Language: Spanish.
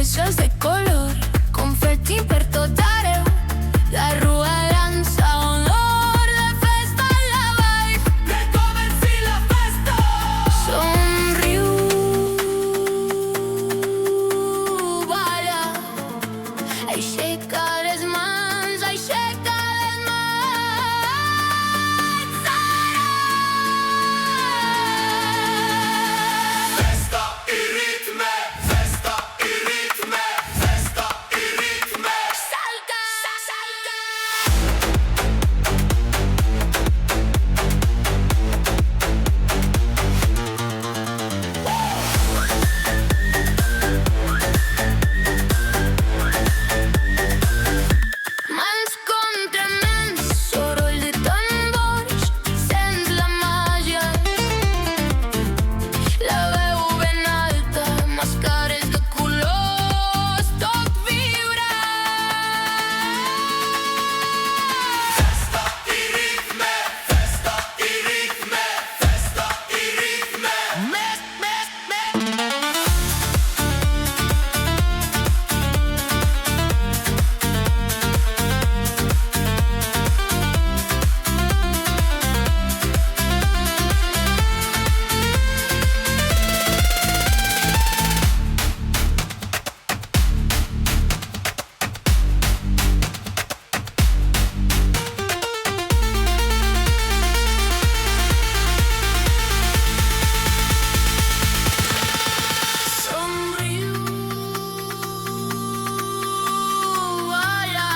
peces de color, confetti per tot arreu. La rua llança olor de festa en la vall. Que comenci la festa! Somriu, balla, aixeca les mans, aixeca les mans. Festa i ritme, festa i ritme, festa i ritme. Salta, salta. Mans contra mans, soroll de tambors, sents la màgia. La veu ben alta, màscares de colors, tot vibra. Festa i ritme, festa i ritme, festa i ritme. Més. Somriu, balla.